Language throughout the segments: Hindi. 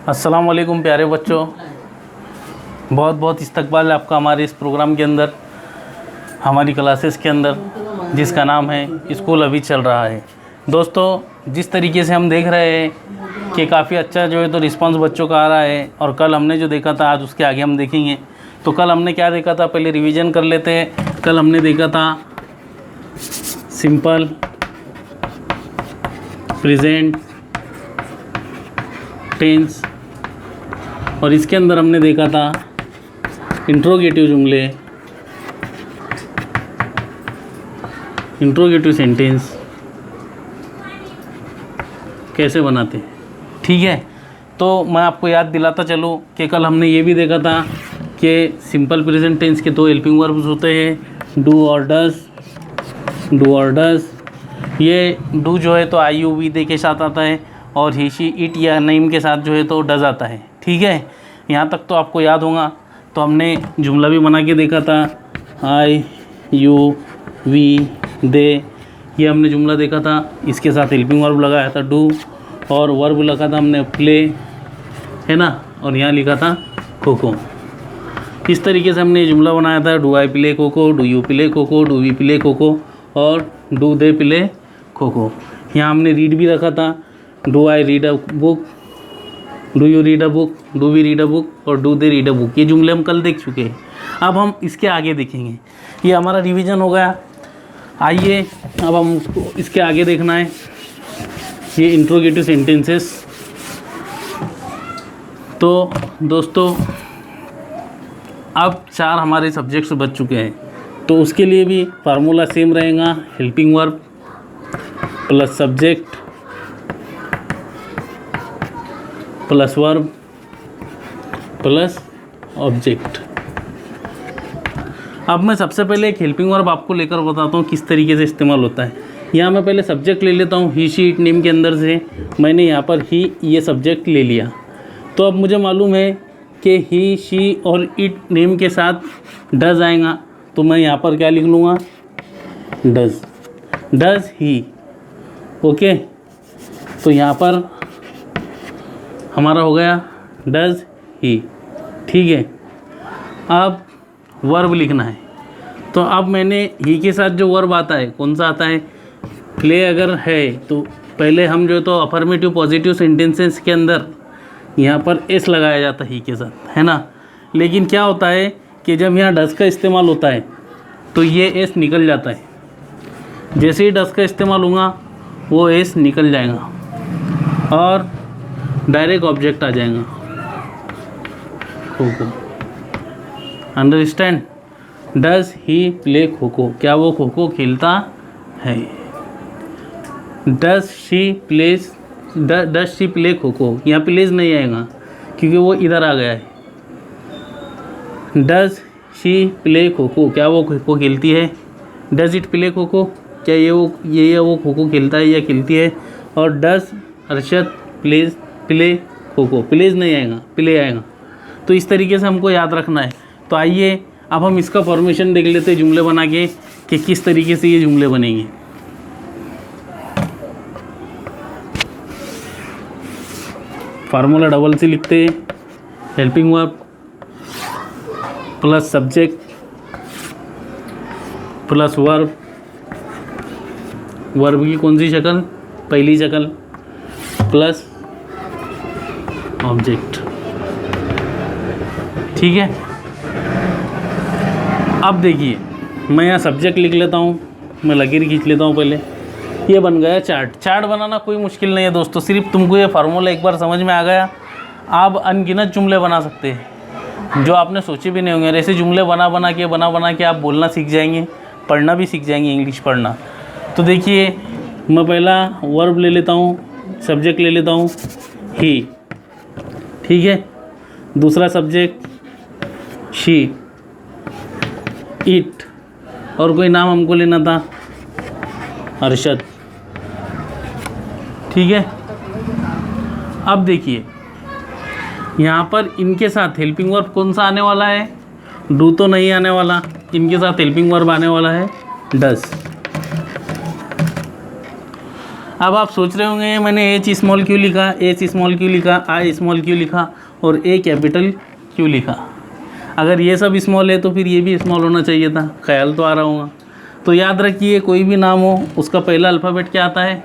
अस्सलाम वालेकुम प्यारे बच्चों, बहुत बहुत इस्तकबाल है आपका हमारे इस प्रोग्राम के अंदर, हमारी क्लासेस के अंदर, जिसका नाम है स्कूल अभी चल रहा है। दोस्तों, जिस तरीके से हम देख रहे हैं कि काफ़ी अच्छा जो है तो रिस्पांस बच्चों का आ रहा है, और कल हमने जो देखा था आज उसके आगे हम देखेंगे। तो कल हमने क्या देखा था, पहले रिवीजन कर लेते हैं। कल हमने देखा था सिंपल प्रेजेंट टेंस, और इसके अंदर हमने देखा था इंट्रोगेटिव जुमले, इंट्रोगेटिव सेंटेंस कैसे बनाते हैं। ठीक है, तो मैं आपको याद दिलाता चलूँ कि कल हमने ये भी देखा था कि सिंपल प्रेजेंट टेंस के दो हेल्पिंग वर्ब्स होते हैं, डू और डज। डू और डज, ये डू जो है तो आई यू वी दे के साथ आता है, और ही शी इट या नेम के साथ जो है तो डज आता है। ठीक है, यहाँ तक तो आपको याद होगा। तो हमने जुमला भी बना के देखा था, आई यू वी दे, ये हमने जुमला देखा था। इसके साथ हेल्पिंग वर्ब लगाया था डू, और वर्ब लगा था हमने प्ले, है ना, और यहाँ लिखा था कोको। इस तरीके से हमने जुमला बनाया था, do I play kho-kho, do you play kho-kho, do we play kho-kho, और डू दे प्ले कोको। यहाँ हमने रीड भी रखा था, do I read a book, do you read a book, do we read a book, और do they read a book. ये जुमले हम कल देख चुके हैं। अब हम इसके आगे देखेंगे। ये हमारा रिवीजन हो गया। आइए अब हम इसके आगे देखना है, ये इंट्रोगेटिव सेंटेंसेस। तो दोस्तों, अब 4 हमारे सब्जेक्ट्स बच चुके हैं, तो उसके लिए भी फार्मूला सेम रहेगा, helping verb plus subject plus verb plus object. अब मैं सबसे पहले एक हेल्पिंग वर्ब आपको लेकर बताता हूँ किस तरीके से इस्तेमाल होता है। यहाँ मैं पहले सब्जेक्ट ले लेता हूँ, ही शी इट नेम के अंदर से मैंने यहाँ पर ही ये सब्जेक्ट ले लिया। तो अब मुझे मालूम है कि ही शी और इट नेम के साथ डज आएगा, तो मैं यहाँ पर क्या लिख लूँगा, डज, डज ही। ओके, तो यहाँ पर हमारा हो गया डज ही। ठीक है, अब वर्ब लिखना है। तो अब मैंने ही के साथ जो वर्ब आता है, कौन सा आता है, प्ले अगर है तो पहले हम जो तो अफर्मेटिव पॉजिटिव सेंटेंसेस के अंदर यहाँ पर एस लगाया जाता है ही के साथ, है ना। लेकिन क्या होता है कि जब यहाँ डज का इस्तेमाल होता है तो ये एस निकल जाता है। जैसे ही डज का इस्तेमाल होगा वो एस निकल जाएगा और डायरेक्ट ऑब्जेक्ट आ जाएगा, kho-kho. Understand, does he play kho-kho, क्या वो खो-खो खेलता है। Does she plays, does she play kho-kho, यहाँ प्लेस नहीं आएगा क्योंकि वो इधर आ गया है। डज शी प्ले खो-खो, क्या वो खो-खो खेलती है। डज इट प्ले खो-खो, क्या ये वो खो-खो खेलता है या खेलती है। और does Arshad plays play kho-kho, plays नहीं आएगा, प्ले आएगा। तो इस तरीके से हमको याद रखना है। तो आइए अब हम इसका फॉर्मेशन देख लेते हैं जुमले बना के कि किस तरीके से ये जुमले बनेंगे। फार्मूला डबल से लिखते हैं, helping verb plus subject plus verb, verb की कौन सी शक्ल, पहली शक्ल, प्लस ऑब्जेक्ट। ठीक है, अब देखिए मैं यहाँ सब्जेक्ट लिख लेता हूँ, मैं लकीर खींच लेता हूँ पहले। ये बन गया चार्ट। चार्ट बनाना कोई मुश्किल नहीं है दोस्तों, सिर्फ तुमको ये फार्मूला एक बार समझ में आ गया, आप अनगिनत जुमले बना सकते हैं जो आपने सोचे भी नहीं होंगे। ऐसे जुमले बना बना के आप बोलना सीख जाएंगे, पढ़ना भी सीख जाएंगे, इंग्लिश पढ़ना। तो देखिए मैं पहला वर्ब ले लेता हूँ, सब्जेक्ट ले लेता हूँ ही, ठीक है। दूसरा सब्जेक्ट शी, इट, और कोई नाम हमको लेना था अरशद, ठीक है। अब देखिए यहाँ पर इनके साथ हेल्पिंग वर्ब कौन सा आने वाला है, डू तो नहीं आने वाला, इनके साथ हेल्पिंग वर्ब आने वाला है डज। अब आप सोच रहे होंगे मैंने एच स्मॉल क्यों लिखा, एच स्मॉल क्यों लिखा, आई स्मॉल क्यों लिखा और ए कैपिटल क्यों लिखा। अगर ये सब स्मॉल है तो फिर ये भी स्मॉल होना चाहिए था, ख्याल तो आ रहा होगा। तो याद रखिए कोई भी नाम हो उसका पहला अल्फ़ाबेट क्या आता है,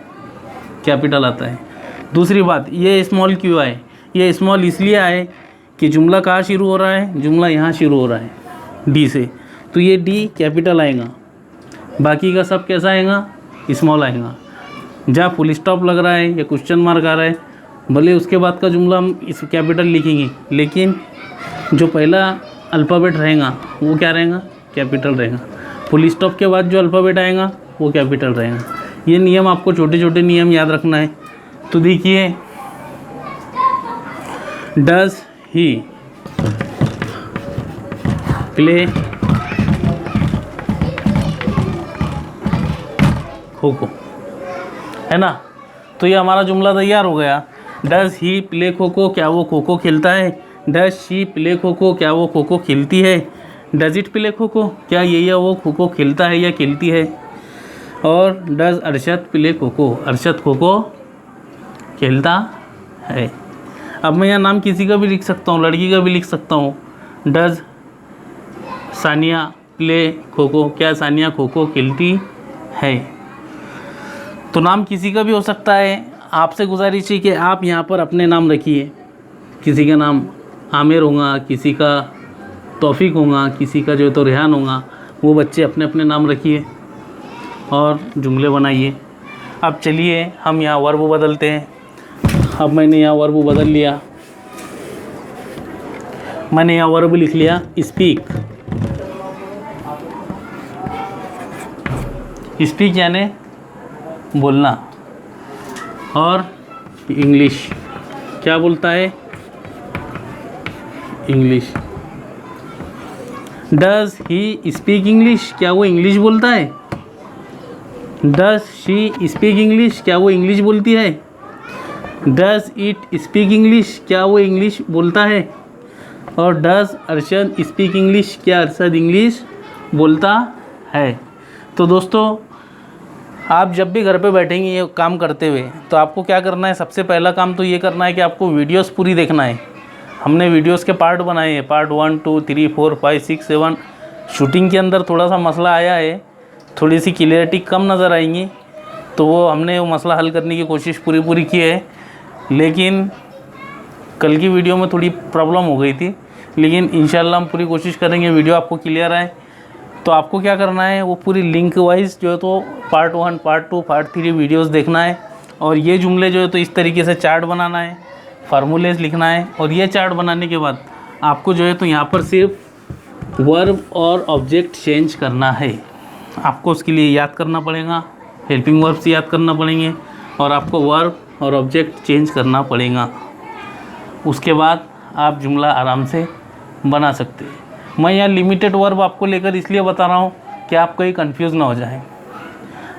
कैपिटल आता है। दूसरी बात, ये स्मॉल क्यों आए, ये स्मॉल इसलिए आए कि जुमला कहाँ शुरू हो रहा है, जुमला यहाँ शुरू हो रहा है डी से, तो ये डी कैपिटल आएगा, बाकी का सब कैसा आएगा, स्मॉल आएगा। जहाँ फुल स्टॉप लग रहा है या क्वेश्चन मार्क आ रहा है, भले उसके बाद का जुमला हम इस कैपिटल लिखेंगे, लेकिन जो पहला अल्फ़ाबेट रहेगा वो क्या रहेगा, कैपिटल रहेगा। फुल स्टॉप के बाद जो अल्फ़ाबेट आएगा वो कैपिटल रहेगा। ये नियम आपको छोटे छोटे नियम याद रखना है। तो देखिए, does he play kho kho, है ना। तो ये हमारा जुमला तैयार हो गया। Does he play kho kho, क्या वो खो खो खेलता है। Does she play kho kho, क्या वो खो खो खेलती है। Does it play kho kho, क्या ये या वो खो खो खेलता है या खेलती है। और डज अरशद प्ले खो खो, अरशद खो खो खेलता है। अब मैं यहाँ नाम किसी का भी लिख सकता हूँ, लड़की का भी लिख सकता हूँ। डज सानिया प्ले खो खो, क्या सानिया खो खो खेलती है। तो नाम किसी का भी हो सकता है। आपसे गुजारिश है कि आप यहाँ पर अपने नाम रखिए। किसी का नाम आमिर होगा, किसी का तौफीक होगा, किसी का जो है तो रेहान होगा। वो बच्चे अपने अपने नाम रखिए और जुमले बनाइए। अब चलिए हम यहाँ वर्ब बदलते हैं। अब मैंने यहाँ वर्ब बदल लिया, मैंने यहाँ वर्ब लिख लिया स्पीक। स्पीक यानी बोलना। और इंग्लिश, क्या बोलता है, English. Does he speak English, क्या वो इंग्लिश बोलता है। डज शी स्पीक इंग्लिश, क्या वो इंग्लिश बोलती है। डज इट स्पीक इंग्लिश, क्या वो इंग्लिश बोलता है। और डज अरशद स्पीक इंग्लिश, क्या अरशद इंग्लिश बोलता है। तो दोस्तों, आप जब भी घर पे बैठेंगे ये काम करते हुए, तो आपको क्या करना है, सबसे पहला काम तो ये करना है कि आपको वीडियोस पूरी देखना है। हमने वीडियोस के पार्ट बनाए हैं, पार्ट 1 2 3 4 5 6 7। शूटिंग के अंदर थोड़ा सा मसला आया है, थोड़ी सी क्लियरिटी कम नज़र आएंगी, तो वो हमने वो मसला हल करने की कोशिश पूरी की है। लेकिन कल की वीडियो में थोड़ी प्रॉब्लम हो गई थी, लेकिन इंशाल्लाह हम पूरी कोशिश करेंगे वीडियो आपको क्लियर आए। तो आपको क्या करना है, वो पूरी लिंक वाइज जो है तो पार्ट 1 पार्ट 2 पार्ट 3 वीडियोस देखना है। और ये जुमले जो है तो इस तरीके से चार्ट बनाना है, फार्मूलेज लिखना है। और ये चार्ट बनाने के बाद आपको जो है तो यहाँ पर सिर्फ वर्ब और ऑब्जेक्ट चेंज करना है। आपको उसके लिए याद करना पड़ेगा, हेल्पिंग वर्ब्स याद करना पड़ेंगे और आपको वर्ब और ऑब्जेक्ट चेंज करना पड़ेगा। उसके बाद आप जुमला आराम से बना सकते हैं। मैं यहाँ लिमिटेड वर्ब आपको लेकर इसलिए बता रहा हूँ कि आप कहीं कंफ्यूज ना हो जाएं।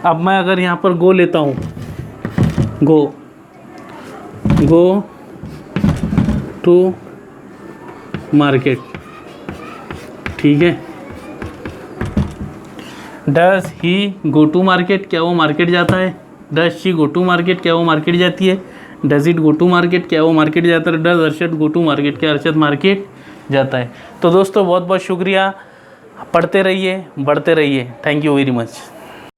अब मैं अगर यहाँ पर गो लेता हूँ, गो टू मार्केट, ठीक है। Does he go to market, क्या वो मार्केट जाता है। Does she go to market, क्या वो मार्केट जाती है। Does it go to market, क्या वो मार्केट जाता है। Does Arshad go to market, क्या अरशद मार्केट जाता है। तो दोस्तों बहुत बहुत शुक्रिया, पढ़ते रहिए, बढ़ते रहिए। Thank you very much.